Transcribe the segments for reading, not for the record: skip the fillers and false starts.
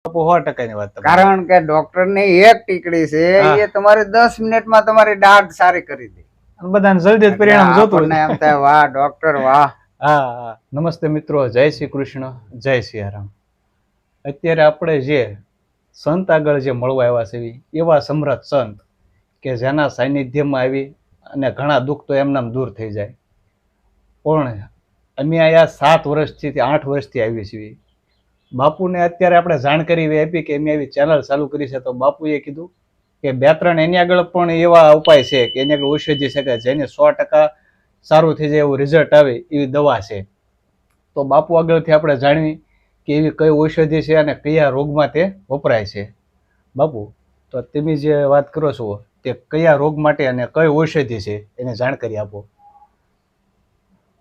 100% ની વાત તમારી. કારણ કે ડોક્ટર ની એક ટીકડી છે એ તમારે 10 મિનિટમાં તમારી દાઢ સારી કરી દે અને બધાને જલ્દી જ પરિણામ જોતું આપણને એમ થાય વાહ ડોક્ટર વાહ. હા, નમસ્તે મિત્રો, જય શ્રી કૃષ્ણ, જય સિયારામ. અત્યારે આપણે જે સંત આગળ જે મળવા આવ્યા છે એવા સમર્થ સંત કે જેના સાનિધ્યમાં આવી અને ઘણા દુઃખ તો એમનામ દૂર થઈ જાય. પણ અમે અહીંયા 7 વર્ષથી 8 વર્ષથી આવી છીએ. બાપુને અત્યારે આપણે જાણકારી એવી આપી કે અમે આવી ચેનલ ચાલુ કરી છે, તો બાપુએ કીધું કે 2-3 એની આગળ પણ એવા ઉપાય છે કે એની આગળ ઔષધિ છે કે જેને 100% સારું થઈ જાય એવું રિઝલ્ટ આવે એવી દવા છે. તો બાપુ આગળથી આપણે જાણવી કે એવી કઈ ઔષધિ છે અને કયા રોગમાં તે વપરાય છે. બાપુ, તો તમે જે વાત કરો છો તે કયા રોગ માટે અને કઈ ઔષધિ છે એને જાણકારી આપો.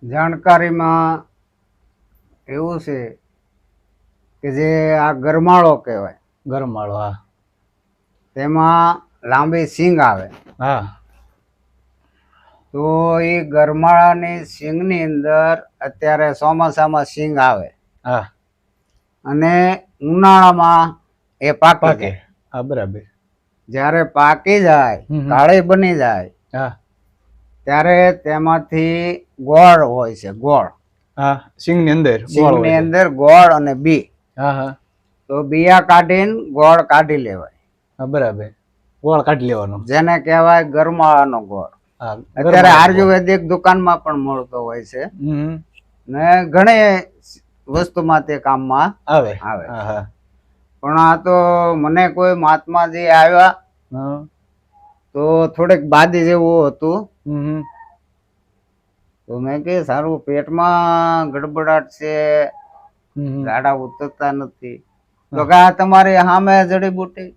જાણકારીમાં એવું છે કે જે આ ગરમાળો કહેવાય, ગરમાળો, હા, તેમાં લાંબી સિંગ આવે. હા, તો એ ગરમાળાની સિંગની અંદર અત્યારે ચોમાસામાં સિંગ આવે, હા, અને ઉનાળામાં એ પાકે. હા, બરાબર. જ્યારે પાકી જાય, કાળી બની જાય, હા, ત્યારે તેમાંથી ગોળ હોય છે, ગોળ. હા, સિંગની અંદર સિંગની અંદર ગોળ અને બી. હા, હા, તો બિયા કાઢીને ગોળ કાઢી લેવાય. હા, બરાબર. ગોળ કાઢી લેવાનો, જેને કહેવાય ગરમાળાનો ગોળ. અત્યારે આયુર્વેદિક દુકાનમાં પણ મળતો હોય છે ને ઘણી વસ્તુમાં તે કામમાં આવે. પણ આ તો મને કોઈ મહાત્માજી આવ્યા તો થોડીક બાદી જેવું હતું. તો મેં કે સારું પેટમાં ગડબડાટ છે, ઝાડા ઉતરતા નથી, તો કે આ તમારી સામે જડીબુટી.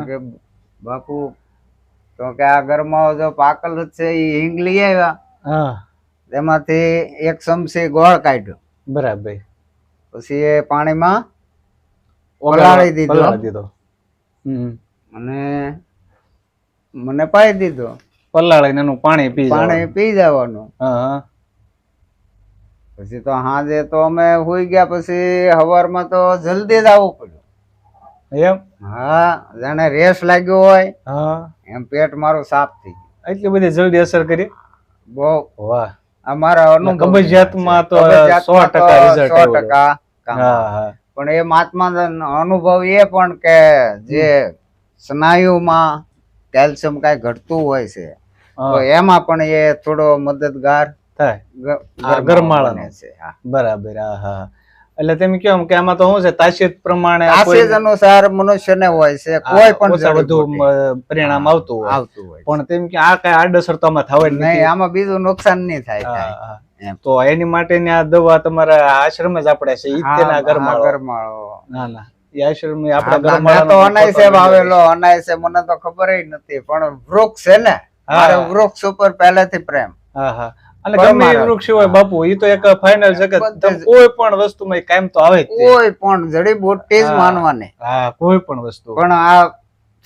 કે બાપુ, તો કે આ ગરમાળો જો પાકલ જ છે એ હિંગ લઈ આવ્યા, તેમાંથી 1 ચમચી ગોળ કાઢ્યો. બરાબર. પછી એ પાણીમાં પલાળી દીધો અને મને પાઈ દીધો. પલાળીને એનું પાણી પી જવાનું. પછી તો સાંજે તો અમે સુઈ ગયા. પછી સવારમાં તો જલ્દી જ આવવું પડ્યું. એમ? હા, જાણે રેસ લાગ્યો હોય એમ પેટ મારું સાફ થઈ ગયું. એટલી બધી જલ્દી અસર કરી? બહુ. વાહ. અમારા અનુભવ કબજિયાતમાં તો 100% રિઝલ્ટ આવ્યું. પણ એ મહાત્મા અનુભવ એ પણ કે જે સ્નાયુમાં કેલ્શિયમ કઈ ઘટતું હોય છે તો એમાં પણ એ થોડો મદદગાર થાય. ગરમાળા છે. બરાબર. હા, એટલે તમે કેમ કે આમાં તો શું છે, તાસીર પ્રમાણે તાસીર અનુસાર મનુષ્યને હોય છે, કોઈ પણ વધુ પરિણામ આવતું હોય. પણ તેમ કે આ કઈ આડઅસર તો આમાં થવા નહીં, આમાં બીજું નુકસાન નહીં થાય. તો એની માટેની આ દવા તમારા આશ્રમ જ આપણે છે, ઈતેના ગરમાળો. ના, ના, એ આશ્રમ આપણે ગરમાળો તો અનાયસે વાવેલો. અનાયસે મને તો ખબર નથી, પણ વૃક્ષ છે ને, મારે વૃક્ષ ઉપર પહેલેથી પ્રેમ. હા, અને ગમે એ વૃક્ષ હોય બાપુ, એ તો એક ફાઇનલ છે કે કોઈ પણ વસ્તુમાં કાયમ તો આવે જ. કોઈ પણ જડીબુટ્ટી જ માનવાની. હા, કોઈ પણ વસ્તુ. પણ આ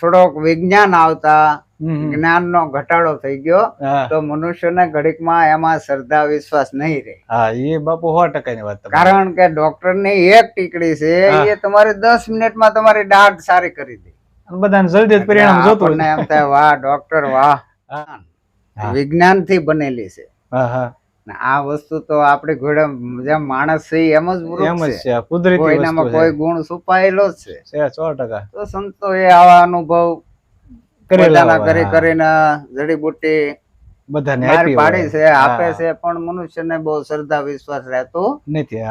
થોડોક વિજ્ઞાન આવતા જ્ઞાનનો ઘટાડો થઈ ગયો તો મનુષ્યને ઘડીકમાં એમાં શ્રદ્ધા વિશ્વાસ નહીં રહે. હા, એ બાપુ 100% ની વાત. કારણ કે ડોક્ટર ની એક ટીકડી છે એ તમારે 10 મિનિટમાં તમારી દાઢ સારી કરી દે અને બધાને જલ્દી જ પરિણામ જોતું. એમ થાય વાહ ડોક્ટર વાહ. વિજ્ઞાન થી બનેલી છે. આ વસ્તુ તો આપડી ઘોડે જેમ માણસ છે એમ જ કુદરતી એનામાં કોઈ ગુણ છુપાયેલો જ છે. 100%. તો સંતો એ આવા અનુભવ કરીને જડીબુટ્ટી બધાને પાડી છે, આપે છે, પણ મનુષ્યને બહુ શ્રદ્ધા વિશ્વાસ રહેતો નથી.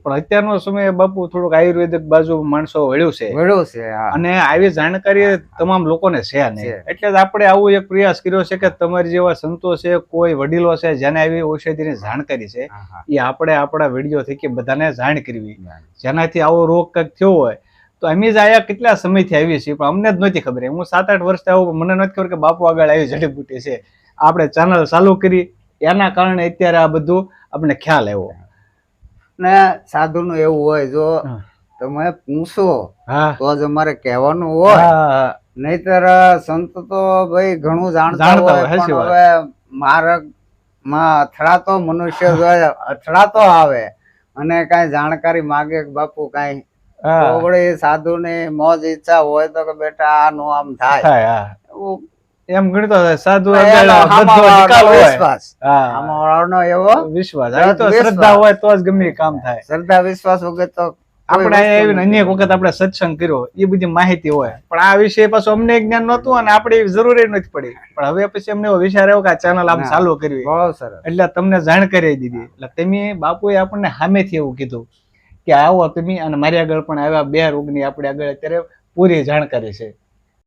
પણ અત્યારનો સમય બાપુ થોડુંક આયુર્વેદિક બાજુ માણસો વળ્યું છે અને આવી જાણકારી તમામ લોકોને છે નહીં. એટલે જ આપણે આવું એક પ્રયાસ કર્યો છે કે તમારી જેવા સંતો છે, કોઈ વડીલો છે જેને આવી ઔષધિની જાણકારી છે, એ આપણે આપણા વિડીયો થકી બધાને જાણ કરવી, જેનાથી આવો રોગ કંઈક થયો હોય. તો અમે જ આયા કેટલા સમયથી આવીએ છીએ, પણ અમને જ નથી ખબર. હું 7-8 વર્ષથી આવું, મને નથી ખબર કે બાપુ આગળ આવી જડીબુટ્ટી છે. આપણે ચેનલ ચાલુ કરી એના કારણે અત્યારે આ બધું આપણે ખ્યાલ આવ્યો. ને સાધુ નું એવું હોય, જો તમે પૂછો તો જ અમારે કહેવાનું હોય, નહીતર સંત તો ભાઈ ઘણું જાણતા હોય. હવે માર્ગમાં અથડાતો મનુષ્ય અથડાતો આવે અને કઈ જાણકારી માગે બાપુ કઈ તો વળી સાધુ ની મોજ ઈચ્છા હોય તો કે બેટા આનું આમ થાય એમ ગણતો સાધુ વિશ્વાસ એવો વિશ્વાસ શ્રદ્ધા હોય તો જ ગમે કામ થાય. શ્રદ્ધા વિશ્વાસ વગર તો આપણે આવીને અનેક વખત આપણે સત્સંગ કર્યો એ બધી માહિતી હોય પણ આ વિષય પાછું અમને જ્ઞાન નહોતું અને આપણે જરૂરી નથી પડી પણ હવે પછી અમને એવો વિચાર આવ્યો કે આ ચેનલ આમ ચાલુ કરવી એટલે તમને જાણકારી દીધી. એટલે તમે બાપુએ આપણને સામેથી એવું કીધું કે આવો તમે અને મારી આગળ પણ આવ્યા 2 રોગની આપણે આગળ અત્યારે પૂરી જાણકારી છે.